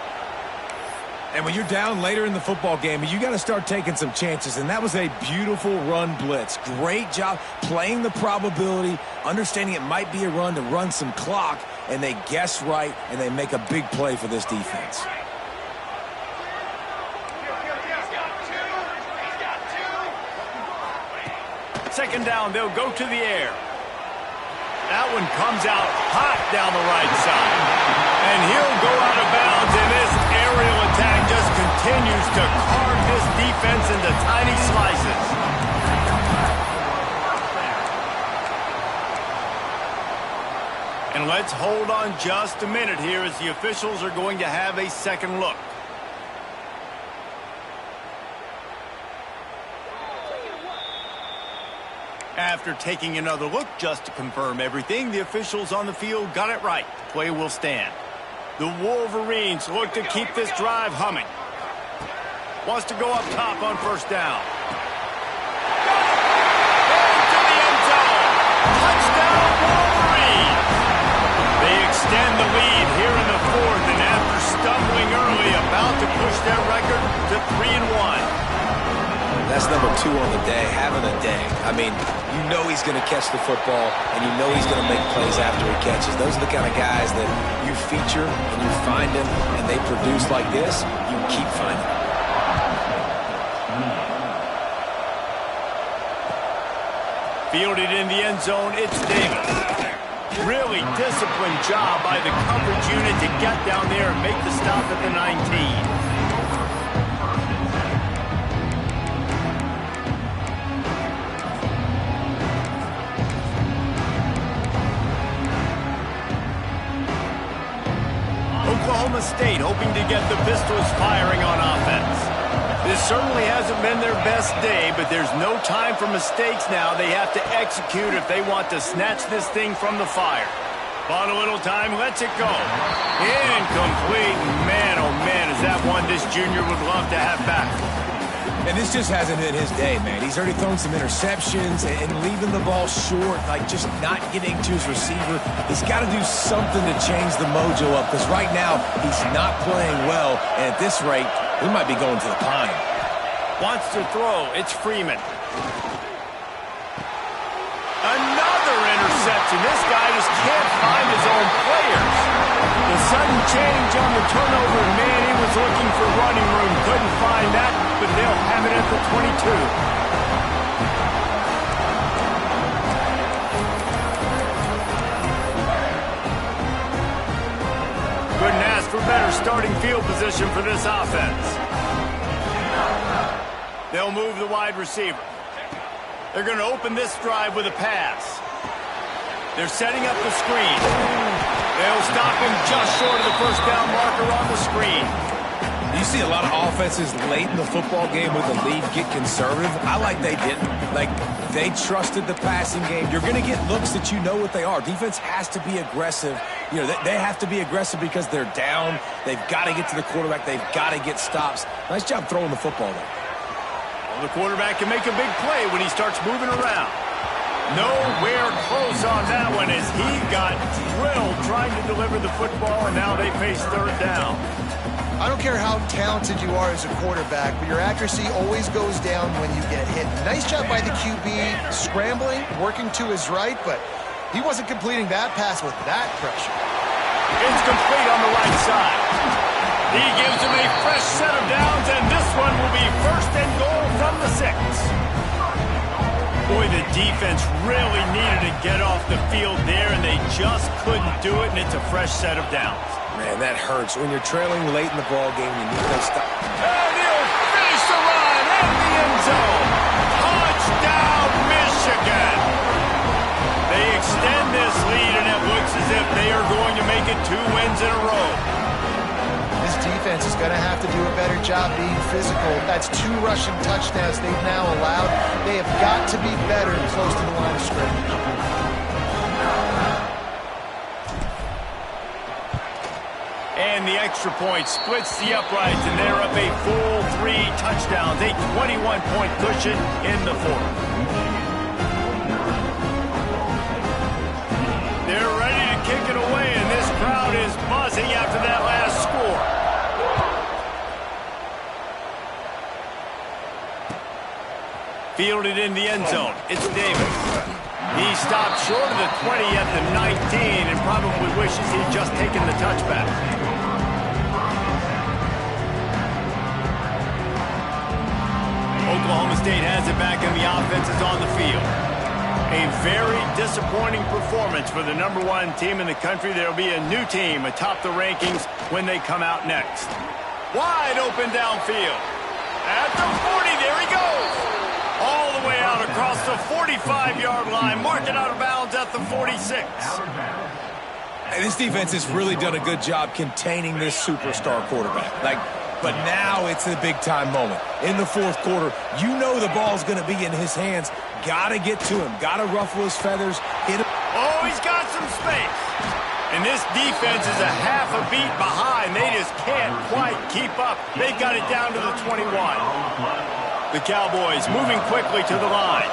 And when you're down later in the football game, you got to start taking some chances, and that was a beautiful run blitz. Great job playing the probability, understanding it might be a run to run some clock, and they guess right, and they make a big play for this defense. second down. They'll go to the air. That one comes out hot down the right side. And he'll go out of bounds, and this aerial attack just continues to carve this defense into tiny slices. And let's hold on just a minute here as the officials are going to have a second look. After taking another look just to confirm everything, the officials on the field got it right. The play will stand. The Wolverines look to keep this drive humming. Wants to go up top on first down. Into the end zone. Touchdown, Wolverines! They extend the lead here in the fourth, and after stumbling early, about to push their record to 3-1. That's number 2 on the day, having a day. I mean, you know he's going to catch the football, and you know he's going to make plays after he catches. Those are the kind of guys that you feature and you find them, and they produce like this, you keep finding them. Fielded in the end zone, it's Davis. Really disciplined job by the coverage unit to get down there and make the stop at the 19. Oklahoma State hoping to get the Pistols firing on offense. This certainly hasn't been their best day, but there's no time for mistakes now. They have to execute if they want to snatch this thing from the fire. Bought a little time, lets it go. Incomplete. Man, oh man, is that one this junior would love to have back. And this just hasn't been his day, man. He's already thrown some interceptions and leaving the ball short, like just not getting to his receiver. He's got to do something to change the mojo up, because right now he's not playing well, and at this rate, he might be going to the pine. Wants to throw. It's Freeman. Another interception. This guy just can't find his own players. The sudden change on the turnover, man, he was looking for running room. Couldn't find that, but they'll have it at the 22. Couldn't ask for better starting field position for this offense. They'll move the wide receiver. They're going to open this drive with a pass. They're setting up the screen. They'll stop him just short of the first down marker on the screen. You see a lot of offenses late in the football game with the lead get conservative. I like they didn't. Like, they trusted the passing game. You're going to get looks that you know what they are. Defense has to be aggressive. You know, they have to be aggressive because they're down. They've got to get to the quarterback. They've got to get stops. Nice job throwing the football there. Well, the quarterback can make a big play when he starts moving around. Nowhere close on that one as he got drilled trying to deliver the football, and now they face third down. I don't care how talented you are as a quarterback, but your accuracy always goes down when you get hit. Nice job by the QB scrambling, working to his right, but he wasn't completing that pass with that pressure. It's complete on the right side. He gives him a fresh set of downs, and this one will be first and goal from the 6. Boy, the defense really needed to get off the field there, and they just couldn't do it, and it's a fresh set of downs. Man, that hurts. When you're trailing late in the ball game, you need those stops. And he'll finish the run in the end zone. Touchdown, Michigan. They extend this lead, and it looks as if they are going to make it 2 wins in a row. This defense is going to have to do a better job being physical. That's 2 rushing touchdowns they've now allowed. They have got to be better close to the line of scrimmage. And the extra point splits the uprights, and they're up a full 3 touchdowns, a 21-point cushion in the fourth. They're ready to kick it away, and this crowd is buzzing after that last score. Fielded in the end zone. It's Davis. He stopped short of the 20 at the 19 and probably wishes he'd just taken the touchback. Oklahoma State has it back, and the offense is on the field. A very disappointing performance for the #1 team in the country. There will be a new team atop the rankings when they come out next. Wide open downfield. At the 40, there he goes. All the way out across the 45-yard line. Marked out of bounds at the 46. This defense has really done a good job containing this superstar quarterback. But now it's a big-time moment. In the fourth quarter, you know the ball's going to be in his hands. Got to get to him. Got to ruffle his feathers. Hit him. Oh, he's got some space. And this defense is a half a beat behind. They just can't quite keep up. They've got it down to the 21. The Cowboys moving quickly to the line.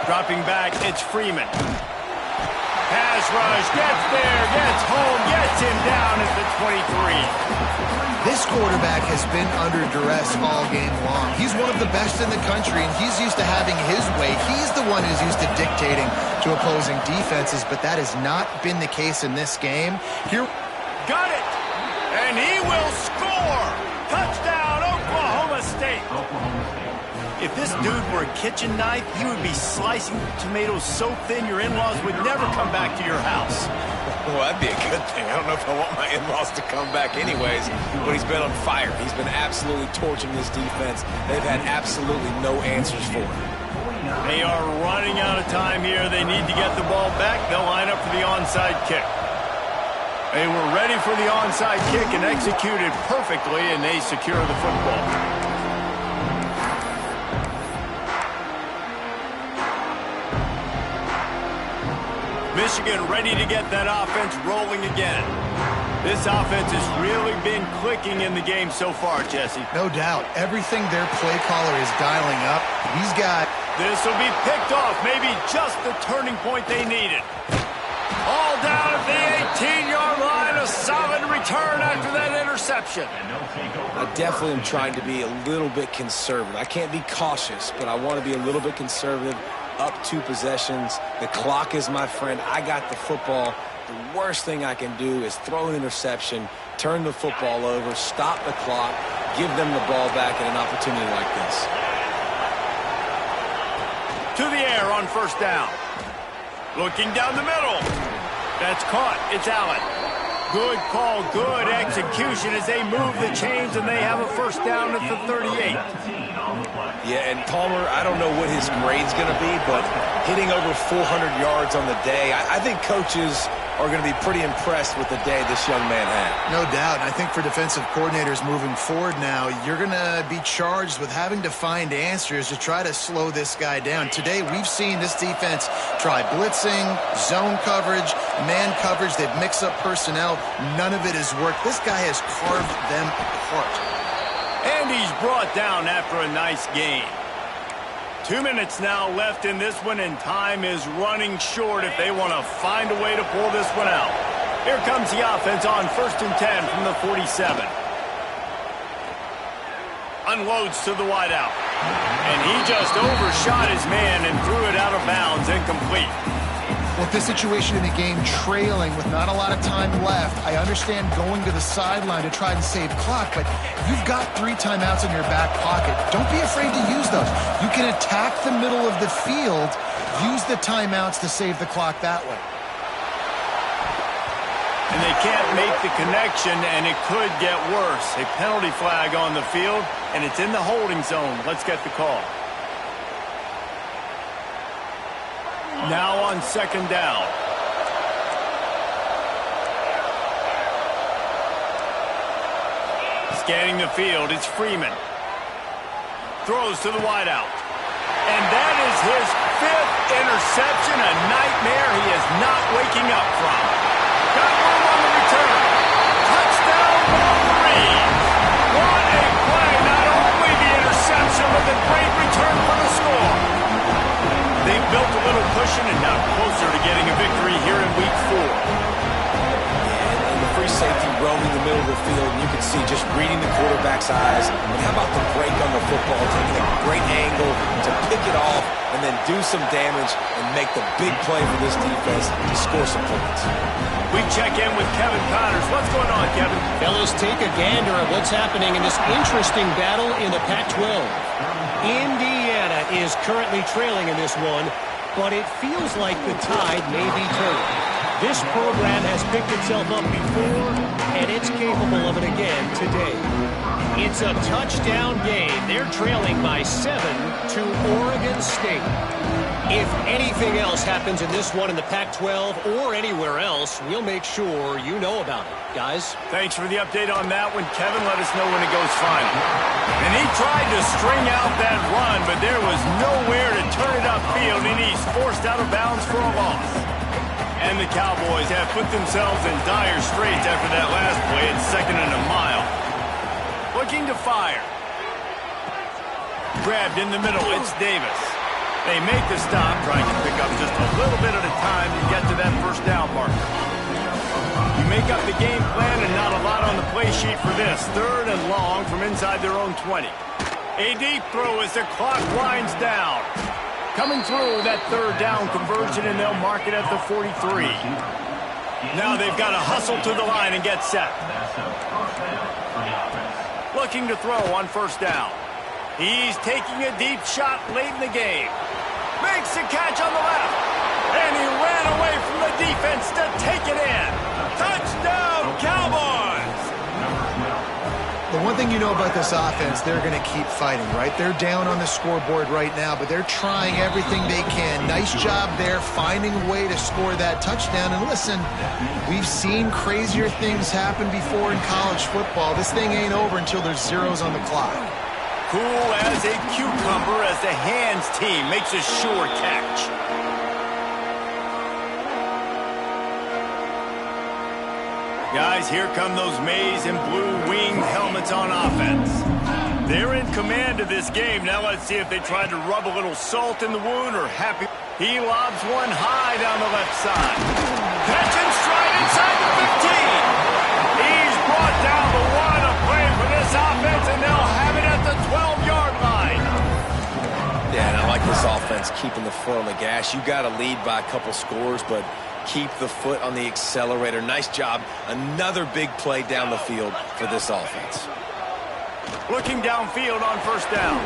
Dropping back, it's Freeman. Pass rush, gets there, gets home, gets him down at the 23. This quarterback has been under duress all game long. He's one of the best in the country, and he's used to having his way. He's the one who's used to dictating to opposing defenses, but that has not been the case in this game. Here, got it, and he will score. Touchdown, Oklahoma State. If this dude were a kitchen knife, he would be slicing tomatoes so thin your in-laws would never come back to your house. Well, that'd be a good thing. I don't know if I want my in-laws to come back anyways, but he's been on fire. He's been absolutely torching this defense. They've had absolutely no answers for him. They are running out of time here. They need to get the ball back. They'll line up for the onside kick. They were ready for the onside kick and executed perfectly, and they secure the football. Michigan ready to get that offense rolling again. This offense has really been clicking in the game so far, Jesse. no doubt, everything their play caller is dialing up, he's got. This will be picked off, maybe just the turning point they needed. All down at the 18-yard line, a solid return after that interception. I definitely am trying to be a little bit conservative. I can't be cautious, but I want to be a little bit conservative. Up 2 possessions. The clock is my friend. I got the football. The worst thing I can do is throw an interception, turn the football over, stop the clock, give them the ball back in an opportunity like this. To the air on first down. Looking down the middle. That's caught. It's Allen. Good call, good execution as they move the chains and they have a first down at the 38. Yeah, and Palmer, I don't know what his grade's going to be, but hitting over 400 yards on the day, I think coaches are going to be pretty impressed with the day this young man had. No doubt. And I think for defensive coordinators moving forward now, you're going to be charged with having to find answers to try to slow this guy down. Today, we've seen this defense try blitzing, zone coverage, man coverage. They've mixed up personnel. None of it has worked. This guy has carved them apart. And he's brought down after a nice gain. 2 minutes now left in this one, and time is running short if they want to find a way to pull this one out. Here comes the offense on 1st and 10 from the 47. Unloads to the wideout. And he just overshot his man and threw it out of bounds, incomplete. With this situation in the game trailing with not a lot of time left, I understand going to the sideline to try and save clock, but you've got 3 timeouts in your back pocket. Don't be afraid to use those. You can attack the middle of the field, use the timeouts to save the clock that way. And they can't make the connection, and it could get worse. A penalty flag on the field, and it's in the holding zone. Let's get the call. Now on 2nd down. Scanning the field, it's Freeman. Throws to the wideout. And that is his 5th interception, a nightmare he is not waking up from. Got room on the return. Touchdown, Wolverines. What a play. Not only the interception, but the great return for the score. They've built a little cushion and now closer to getting a victory here in Week 4. And the free safety roaming the middle of the field, and you can see just reading the quarterback's eyes. And how about the break on the football, taking a great angle to pick it off and then do some damage and make the big play for this defense to score some points. We check in with Kevin Connors. What's going on, Kevin? Fellas, take a gander at what's happening in this interesting battle in the Pac-12. Indiana is currently trailing in this one, but it feels like the tide may be turning. This program has picked itself up before, and it's capable of it again today. It's a touchdown game. They're trailing by 7 to Oregon State. If anything else happens in this one in the Pac-12 or anywhere else, we'll make sure you know about it. Guys? Thanks for the update on that one, Kevin. Let us know when it goes final. And he tried to string out that run, but there was nowhere to turn it upfield, and he's forced out of bounds for a loss. And the Cowboys have put themselves in dire straits after that last play at 2nd and a mile. Looking to fire. Grabbed in the middle. It's Davis. They make the stop, trying to pick up just a little bit at a time to get to that first down marker. You make up the game plan and not a lot on the play sheet for this. 3rd and long from inside their own 20. A deep throw as the clock winds down. Coming through that 3rd down conversion, and they'll mark it at the 43. Now they've got to hustle to the line and get set. Looking to throw on 1st down. He's taking a deep shot late in the game. Makes a catch on the left. And he ran away from the defense to take it in. Touchdown, Cowboys! The one thing you know about this offense, they're going to keep fighting, right? They're down on the scoreboard right now, but they're trying everything they can. Nice job there, finding a way to score that touchdown. And listen, we've seen crazier things happen before in college football. This thing ain't over until there's zeros on the clock. Cool as a cucumber as the hands team makes a sure catch. Guys, here come those maize and blue winged helmets on offense. They're in command of this game. Now let's see if they try to rub a little salt in the wound or happy. He lobs one high down the left side. Catch and stride inside the 15. He's brought down the one to play for this offense, and they'll have it at the 12-yard line. Yeah, and I like this offense keeping the foot on the gas. You got to lead by a couple scores, but keep the foot on the accelerator. Nice job. Another big play down the field for this offense. Looking downfield on 1st down.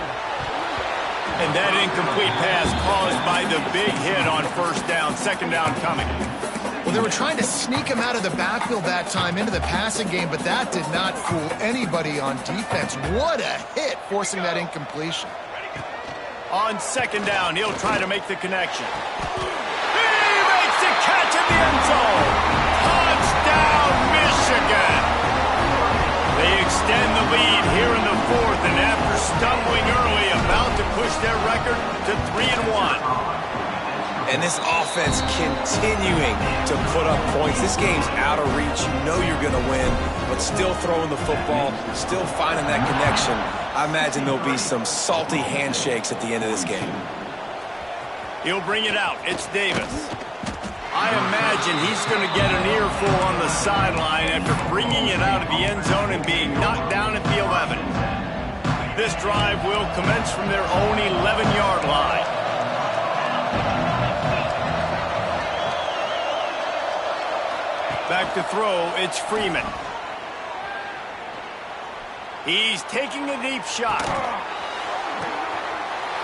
And that incomplete pass caused by the big hit on 1st down. 2nd down coming. Well, they were trying to sneak him out of the backfield that time into the passing game, but that did not fool anybody on defense. What a hit, forcing that incompletion. On 2nd down, he'll try to make the connection. Catch in the end zone. Touchdown, Michigan. They extend the lead here in the 4th, and after stumbling early, about to push their record to 3-1. And this offense continuing to put up points. This game's out of reach. You know you're going to win, but still throwing the football, still finding that connection. I imagine there'll be some salty handshakes at the end of this game. He'll bring it out. It's Davis. I imagine he's going to get an earful on the sideline after bringing it out of the end zone and being knocked down at the 11. This drive will commence from their own 11-yard line. Back to throw, it's Freeman. He's taking a deep shot.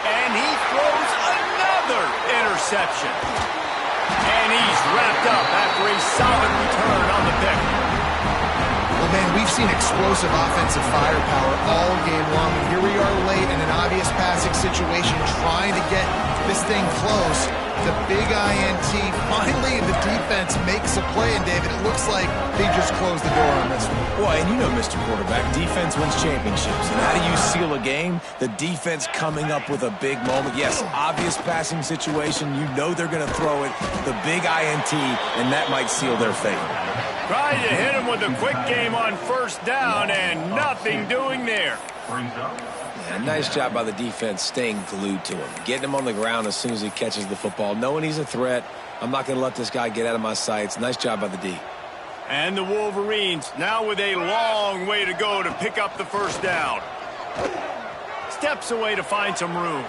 And he throws another interception. And he's wrapped up after a solid return on the pick. Well, man, we've seen explosive offensive firepower all game long. And here we are late in an obvious passing situation trying to get this thing close. The big INT. Finally, the defense makes a play. And, David, it looks like they just closed the door on this one. Well, and you know, Mr. Quarterback, defense wins championships. And how do you seal a game? The defense coming up with a big moment. Yes, obvious passing situation. You know they're going to throw it. The big INT, and that might seal their fate. Tried to hit him with a quick game on 1st down, and nothing doing there. Yeah, nice job by the defense staying glued to him. Getting him on the ground as soon as he catches the football. Knowing he's a threat. I'm not going to let this guy get out of my sights. Nice job by the D. And the Wolverines now with a long way to go to pick up the first down. Steps away to find some room.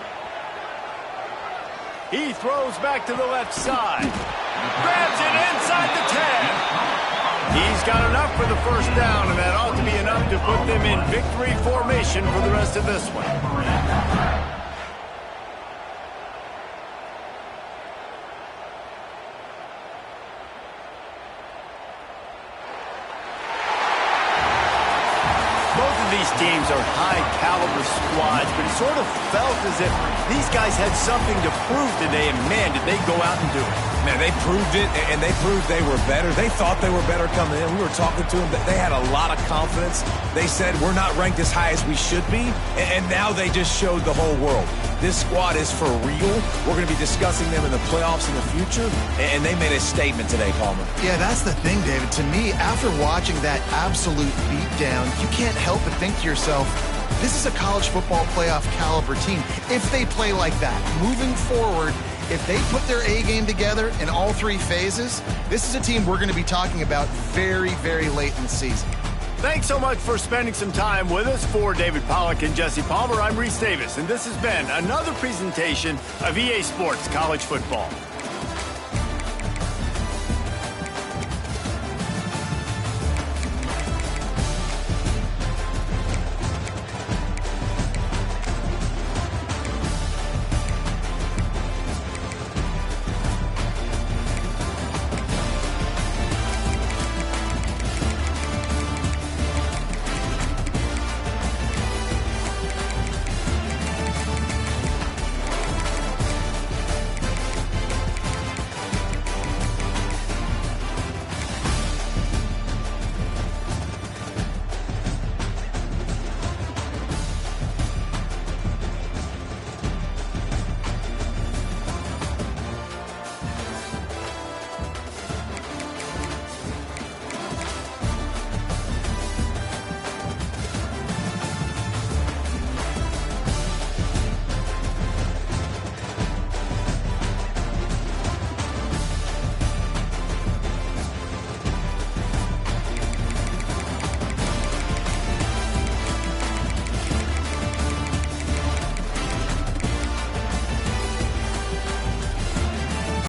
He throws back to the left side. Grabs it inside the 10. He's got enough for the first down, and that ought to be enough to put them in victory formation for the rest of this one. These teams are high-caliber squads, but it sort of felt as if these guys had something to prove today, and man, did they go out and do it. Man, they proved it, and they proved they were better. They thought they were better coming in. We were talking to them. They had a lot of confidence. They said, we're not ranked as high as we should be, and now they just showed the whole world. This squad is for real. We're going to be discussing them in the playoffs in the future, and they made a statement today, Palmer. Yeah, that's the thing, David. To me, after watching that absolute beatdown, you can't help but think to yourself, this is a college football playoff caliber team. If they play like that, moving forward, if they put their A game together in all three phases, this is a team we're going to be talking about very, very late in the season. Thanks so much for spending some time with us. For David Pollack and Jesse Palmer, I'm Reese Davis, and this has been another presentation of EA Sports College Football.